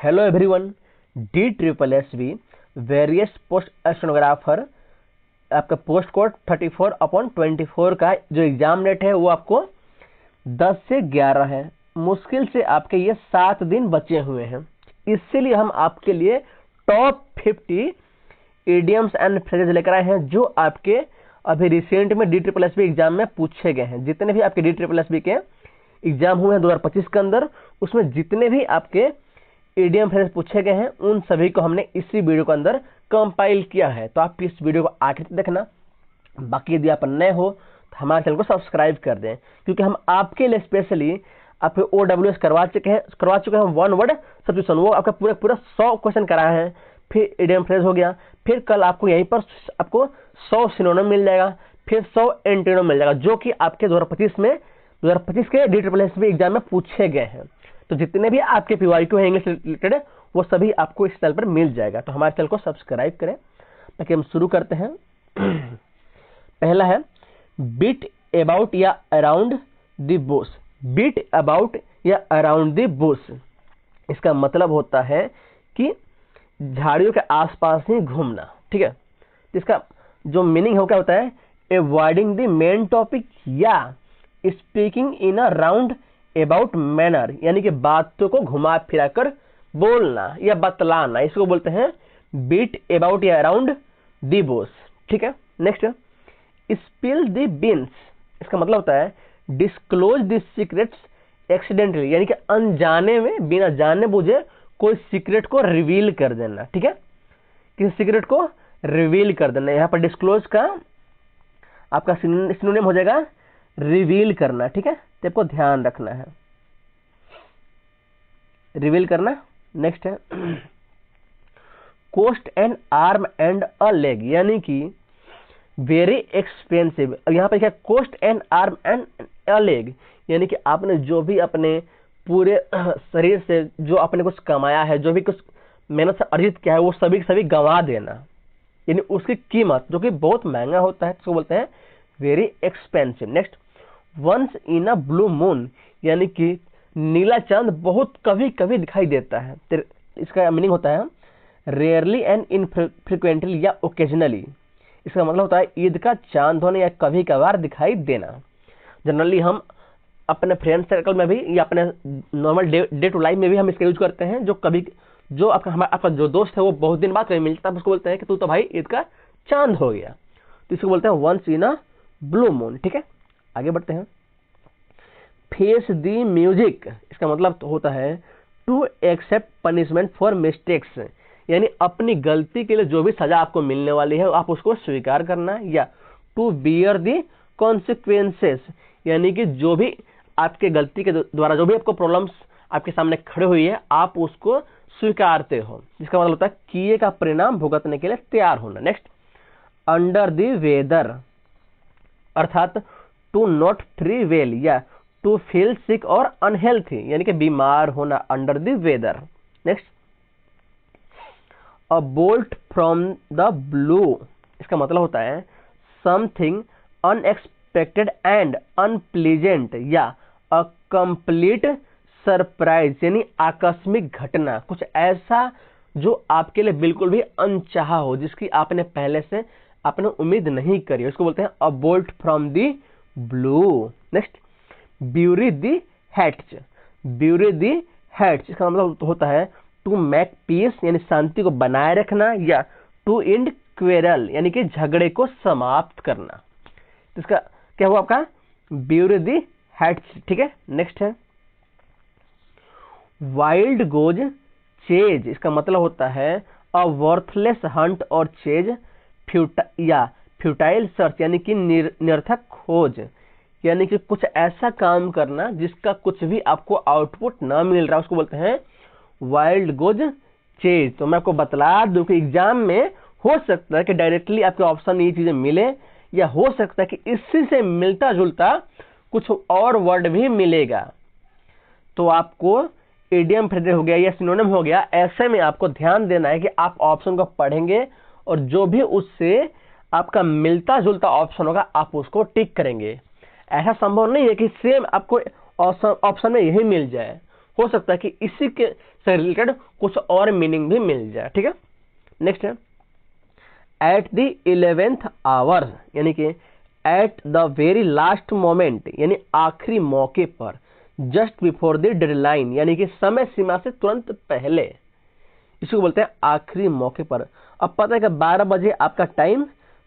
Hello everyone, DSSB various post stenographer आपका post code 34/24 का जो एग्जाम डेट है वो आपको 10 से 11 है। मुश्किल से आपके ये 7 दिन बचे हुए हैं, इसीलिए हम आपके लिए टॉप 50 इडियम्स एंड फ्रेजेस लेकर आए हैं जो आपके अभी रिसेंट में DSSB एग्जाम में पूछे गए हैं। जितने भी आपके DSSB के एग्जाम हुए हैं 2025 के अंदर, उसमें जितने भी आपके इडियम फ्रेज पूछे गए हैं उन सभी को हमने इसी वीडियो के अंदर कंपाइल किया है। तो आप इस वीडियो को आखिर तक देखना। बाकी यदि आप नए हो तो हमारे चैनल को सब्सक्राइब कर दें, क्योंकि हम आपके लिए स्पेशली आपके OWS करवा चुके हैं वन वर्ड सब्स्टिट्यूशन। वो आपका पूरा 100 क्वेश्चन कराए हैं। फिर इडियम फ्रेज हो गया, फिर कल आपको यहीं पर आपको 100 सिनोनिम मिल जाएगा, फिर 100 एंटोनिम मिल जाएगा, जो कि आपके 2025 के DSSB एग्जाम में पूछे गए हैं। तो जितने भी आपके PYQ हैं इंग्लिश रिलेटेड, वो सभी आपको इस चैनल पर मिल जाएगा। तो हमारे चैनल को सब्सक्राइब करें। ताकि हम शुरू करते हैं। पहला है बीट अबाउट या around the bush. Beat about या अराउंड द बुश, इसका मतलब होता है कि झाड़ियों के आसपास ही घूमना। ठीक है, इसका जो मीनिंग है क्या होता है, अवॉइडिंग द मेन टॉपिक या speaking in a round about manner, यानी कि बातों को घुमा फिरा कर बोलना या बतलाना, इसको बोलते हैं बीट अबाउट या अराउंड द बुश। ठीक है, नेक्स्ट स्पिल द बीन्स, इसका मतलब होता है डिस्क्लोज द सीक्रेट्स एक्सीडेंटली, यानी कि अनजाने में बिना जाने बुझे कोई सीक्रेट को रिवील कर देना। ठीक है, किसी सीक्रेट को रिवील कर देना। यहाँ पर डिस्क्लोज का आपका सिनोनिम हो जाएगा रिवील करना। ठीक है, तो आपको ध्यान रखना है, रिवील करना। नेक्स्ट है cost and arm and a leg, यानी कि वेरी एक्सपेंसिव। अब यहाँ पर क्या, cost and arm and a leg, यानी कि आपने जो भी अपने पूरे शरीर से जो आपने कुछ कमाया है, जो भी कुछ मेहनत से अर्जित किया है, वो सभी गंवा देना, यानी उसकी कीमत जो कि बहुत महंगा होता है, उसको बोलते हैं very expensive. Next once in a blue moon, यानी कि नीला चांद बहुत कभी कभी दिखाई देता है। इसका मीनिंग होता है रेयरली एंड इनफ्रीक्वेंटली या ओकेजनली। इसका मतलब होता है ईद का चांद होने या कभी कभार दिखाई देना। जनरली हम अपने फ्रेंड सर्कल में भी या अपने नॉर्मल डे टू लाइफ में भी हम इसका यूज करते हैं। जो आपका जो दोस्त है वो बहुत दिन बाद कहीं मिलता है, उसको बोलते हैं कि तू तो भाई ईद का चांद हो गया। तो इसको बोलते हैं once in a blue moon. ठीक है, आगे बढ़ते हैं। फेस द म्यूजिक, इसका मतलब होता है to accept punishment for mistakes, यानी अपनी गलती के लिए जो भी सजा आपको मिलने वाली है आप उसको स्वीकार करना। या टू बियर द कॉन्सिक्वेंसेस, यानी कि जो भी आपके गलती के द्वारा जो भी आपको प्रॉब्लम्स आपके सामने खड़े हुई है आप उसको स्वीकारते हो, जिसका मतलब होता है किए का परिणाम भुगतने के लिए तैयार होना। नेक्स्ट अंडर द वेदर, अर्थात टू नॉट फ्री वेल या टू फील सिक और अनहेल्थी, यानी कि बीमार होना, under the weather. Next a bolt from the blue, इसका मतलब होता है समथिंग अनएक्सपेक्टेड एंड अनप्लीजेंट या अ कंप्लीट सरप्राइज, यानी आकस्मिक घटना, कुछ ऐसा जो आपके लिए बिल्कुल भी अनचाहा हो, जिसकी आपने पहले से आपने उम्मीद नहीं करी, उसको बोलते हैं अ bolt from the blue. Next bury the hats, bury the hats, इसका मतलब होता है टू मेक पीस, यानी शांति को बनाए रखना, या टू एंड क्वेरल, यानी कि झगड़े को समाप्त करना। तो इसका क्या हुआ आपका ब्यूरी द हैट्स। ठीक है, नेक्स्ट है वाइल्ड गोज चेज, इसका मतलब होता है अ वर्थलेस हंट और चेज फ्यूटाइल सर्च, यानी कि निरर्थक खोज, यानी कि कुछ ऐसा काम करना जिसका कुछ भी आपको आउटपुट ना मिल रहा है, उसको बोलते हैं वाइल्ड गोज चेज। तो मैं आपको बतला दूं कि एग्जाम में हो सकता है कि डायरेक्टली आपके ऑप्शन ये चीजें मिले, या हो सकता है कि इसी से मिलता जुलता कुछ और वर्ड भी मिलेगा। तो आपको इडियम फ्रेज हो गया या सिनोनिम हो गया, ऐसे में आपको ध्यान देना है कि आप ऑप्शन को पढ़ेंगे और जो भी उससे आपका मिलता जुलता ऑप्शन होगा आप उसको टिक करेंगे। ऐसा संभव नहीं है कि सेम आपको ऑप्शन में यही मिल जाए, हो सकता है कि इसी के से रिलेटेड कुछ और मीनिंग भी मिल जाए। ठीक है, नेक्स्ट है एट द 11th आवर, यानी कि at the very last moment, यानी आखिरी मौके पर, जस्ट बिफोर द डेडलाइन, यानी कि समय सीमा से तुरंत पहले, इसको बोलते हैं आखिरी मौके पर। अब पता है कि 12 बजे आपका टाइम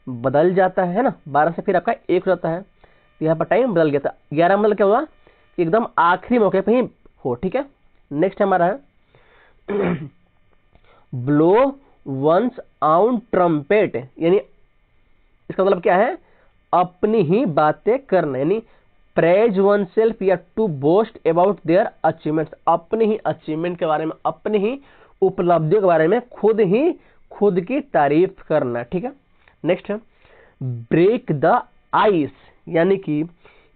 बदल जाता है ना, 12 से फिर आपका 1 हो जाता है, तो यहाँ पर टाइम बदल गया था। 11 मतलब क्या हुआ कि एकदम आखिरी मौके पर ही हो। ठीक है, नेक्स्ट हमारा है ब्लो वंस आउन ट्रम्पेट, यानी इसका मतलब क्या है, अपनी ही बातें करना, यानी प्रेज वन सेल्फ या to boast about their achievements, अपनी ही अचीवमेंट के बारे में, अपनी ही उपलब्धियों के बारे में खुद की तारीफ करना। ठीक है, नेक्स्ट है ब्रेक द आइस, यानी कि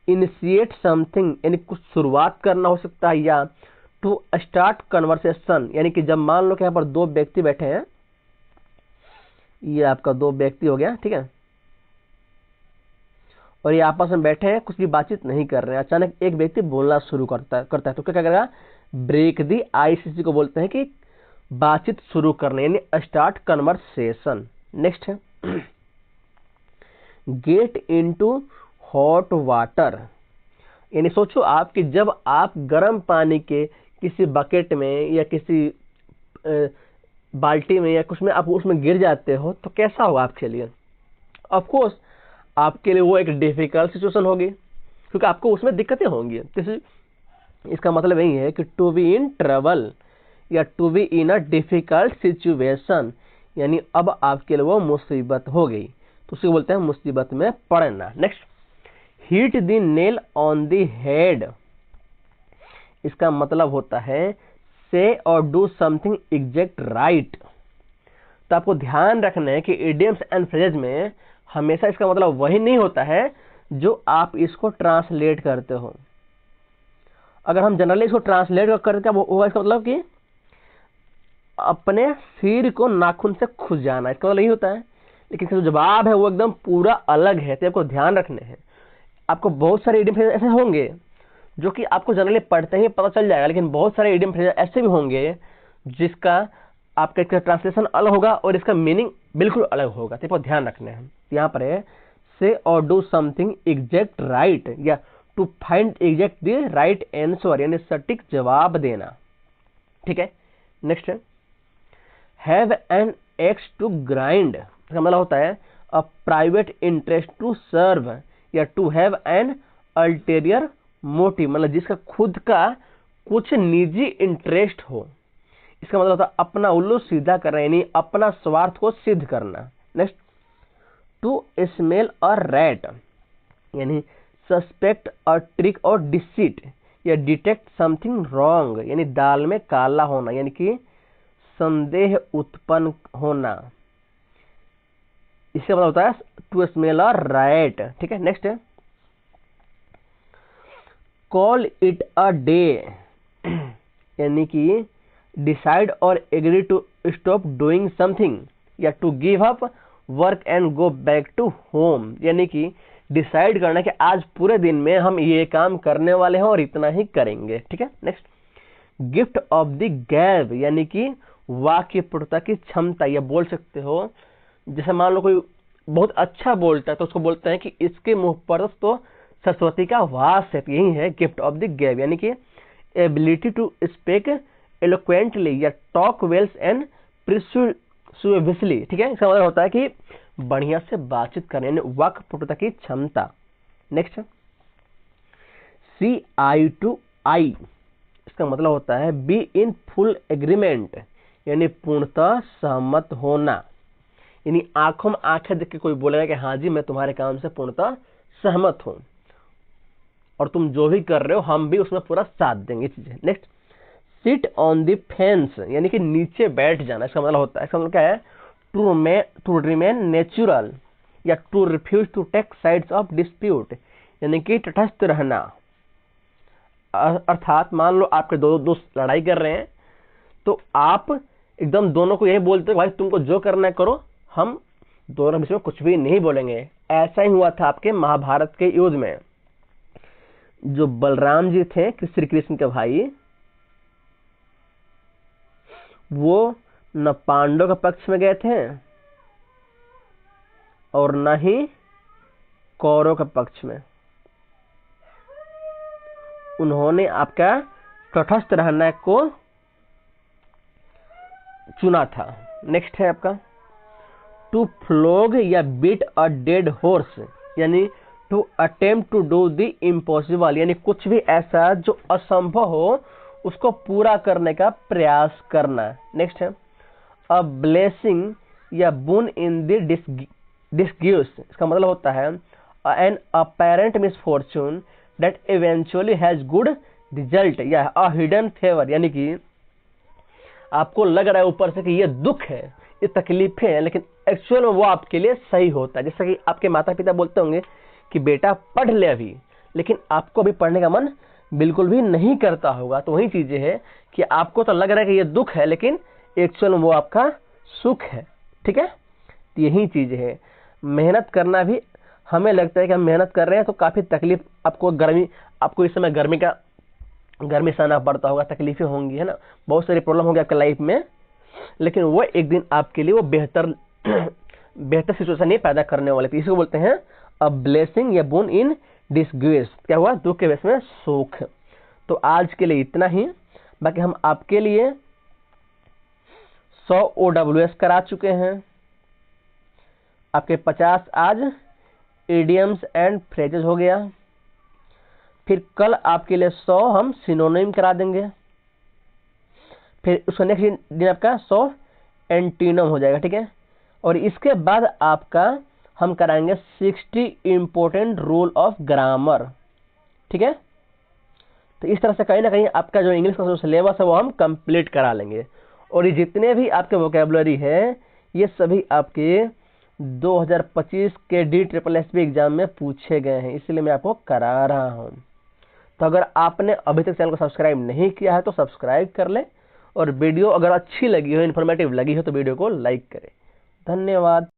इनिशिएट समथिंग, यानी कुछ शुरुआत करना हो सकता है, या टू स्टार्ट कन्वर्सेशन, यानी कि जब मान लो कि यहाँ पर 2 व्यक्ति बैठे हैं, ये आपका 2 व्यक्ति हो गया। ठीक है, और ये आपस में बैठे हैं, कुछ भी बातचीत नहीं कर रहे हैं, अचानक एक व्यक्ति बोलना शुरू करता है तो क्या करेगा, ब्रेक दी आइस, इसी को बोलते हैं कि बातचीत शुरू करना, यानी स्टार्ट कन्वर्सेशन। नेक्स्ट है गेट इनटू हॉट वाटर, यानी सोचो आप कि जब आप गर्म पानी के किसी बकेट में या किसी बाल्टी में या कुछ में आप उसमें गिर जाते हो तो कैसा होगा आपके लिए। ऑफ कोर्स आपके लिए वो एक डिफिकल्ट सिचुएशन होगी, क्योंकि आपको उसमें दिक्कतें होंगी। इसका मतलब यही है कि टू बी इन ट्रबल या to be in a difficult situation, यानी अब आपके लिए वो मुसीबत हो गई, तो उसे बोलते हैं मुसीबत में पड़ना। Next hit the nail on the head, इसका मतलब होता है से और डू समथिंग एग्जैक्ट राइट। तो आपको ध्यान रखना है कि इडियम्स एंड फ्रेजेस में हमेशा इसका मतलब वही नहीं होता है जो आप इसको ट्रांसलेट करते हो। अगर हम जनरली इसको ट्रांसलेट करके होगा, इसका मतलब कि अपने सिर को नाखून से खुश जाना, इसका मतलब यही होता है। लेकिन इसका जो जवाब है वो एकदम पूरा अलग है, तो आपको ध्यान रखने हैं। आपको बहुत सारे इडियम फ्रेजेस ऐसे होंगे जो कि आपको जनरली पढ़ते ही पता चल जाएगा, लेकिन बहुत सारे इडियम फ्रेजेस ऐसे भी होंगे जिसका आपका ट्रांसलेशन अलग होगा और इसका मीनिंग बिल्कुल अलग होगा, तो आपको ध्यान रखने हैं। यहाँ पर है से और डू समथिंग एग्जैक्ट राइट, या to find exact the right answer, यानी सटीक जवाब देना। ठीक है, नेक्स्ट है have an axe to grind, इसका मतलब होता है a private interest to serve, या to have an ulterior motive, मतलब जिसका खुद का कुछ निजी इंटरेस्ट हो। इसका मतलब होता है अपना उल्लू सीधा करना, यानी अपना स्वार्थ को सिद्ध करना। नेक्स्ट टू स्मेल और रैट, यानी सस्पेक्ट और ट्रिक और डिसीट, या डिटेक्ट समथिंग रॉन्ग, यानी दाल में काला होना, यानी कि संदेह उत्पन्न होना। इसका मतलब होता है टू स्मेल और रैट। ठीक है, नेक्स्ट है कॉल इट अ डे, यानी कि डिसाइड और agree to stop doing something, या to give up work and go back to home, यानी कि डिसाइड करना कि आज पूरे दिन में हम ये काम करने वाले हैं और इतना ही करेंगे। ठीक है, नेक्स्ट गिफ्ट ऑफ द गैब, यानी कि वाक्य पूर्णता की क्षमता, या बोल सकते हो जैसे मान लो कोई बहुत अच्छा बोलता है तो उसको बोलते हैं कि इसके मुंह पर तो सरस्वती का वास है, यही है गिफ्ट ऑफ द गैब, यानी कि एबिलिटी टू स्पीक एलोक्वेंटली, या टॉक वेल्स एंड प्रिसुएसिवली। ठीक है, इसका मतलब होता है कि बढ़िया से बातचीत करने, यानी वाक् पटुता की क्षमता। नेक्स्ट सी आई टू आई, इसका मतलब होता है बी इन फुल एग्रीमेंट, यानी पूर्णतः सहमत होना, यानी आंखों में आंखें देख के कोई बोलेगा कि हाँ जी मैं तुम्हारे काम से पूर्णतः सहमत हूं और तुम जो भी कर रहे हो हम भी उसमें पूरा साथ देंगे चीजें। Next sit on the fence, यानी कि नीचे बैठ जाना, इसका मतलब होता है, इसका मतलब क्या है टू रिमेन नेचुरल, या to refuse to take sides of dispute, यानी कि तटस्थ रहना। अर्थात मान लो आपके दो दोस्त लड़ाई कर रहे हैं तो आप एकदम दोनों को यही बोलते हो भाई तुमको जो करना है करो, हम दोनों बीच में कुछ भी नहीं बोलेंगे। ऐसा ही हुआ था आपके महाभारत के युद्ध में। जो बलराम जी थे श्री कृष्ण के भाई, वो न पांडव के पक्ष में गए थे और न ही कौरव के पक्ष में। उन्होंने आपका तटस्थ रहने को चुना था। नेक्स्ट है आपका टू फ्लोग या बीट अ डेड हॉर्स, यानी to attempt to do the impossible, यानी कुछ भी ऐसा जो असंभव हो उसको पूरा करने का प्रयास करना। नेक्स्ट है अ ब्लेसिंग या बुन इन द डिस्ग्यूस, इसका मतलब होता है an apparent misfortune that eventually has good result या अ हिडन फेवर, यानी कि आपको लग रहा है ऊपर से कि ये दुख है, ये तकलीफें हैं, लेकिन एक्चुअल में वो आपके लिए सही होता है। जैसे कि आपके माता पिता बोलते होंगे कि बेटा पढ़ ले अभी, लेकिन आपको अभी पढ़ने का मन बिल्कुल भी नहीं करता होगा। तो वही चीजें है कि आपको तो लग रहा है कि ये दुख है, लेकिन एक्चुअल में वो आपका सुख है। ठीक है, तो यही चीज है। मेहनत करना भी, हमें लगता है कि हम मेहनत कर रहे हैं तो काफी तकलीफ, आपको इस समय गर्मी सहना पड़ता होगा, तकलीफें होंगी, है ना, बहुत सारी प्रॉब्लम होंगी आपके लाइफ में, लेकिन वो एक दिन आपके लिए वो बेहतर सिचुएशन ये पैदा करने वाले थे। इसको बोलते हैं अ ब्लेसिंग या बोन इन डिसग्रेस। क्या हुआ? दुख के वश में सुख। तो आज के लिए इतना ही। बाकी हम आपके लिए 100 OWS करा चुके हैं, आपके 50 आज इडियम्स एंड फ्रेजेस हो गया। फिर कल आपके लिए 100 हम सिनोनिम करा देंगे। फिर उसका नेक्स्ट दिन आपका 100 एंटीनम हो जाएगा। ठीक है, और इसके बाद आपका हम कराएंगे 60 इंपॉर्टेंट रूल ऑफ ग्रामर। ठीक है, तो इस तरह से कहीं ना कहीं आपका जो इंग्लिश का जो सिलेबस है वो हम कंप्लीट करा लेंगे। और ये जितने भी आपके वोकेबुलरी है ये सभी आपके 2025 के DSSB एग्जाम में पूछे गए हैं, इसलिए मैं आपको करा रहा हूं। तो अगर आपने अभी तक चैनल को सब्सक्राइब नहीं किया है तो सब्सक्राइब कर ले, और वीडियो अगर अच्छी लगी हो, इन्फॉर्मेटिव लगी हो तो वीडियो को लाइक करें। धन्यवाद।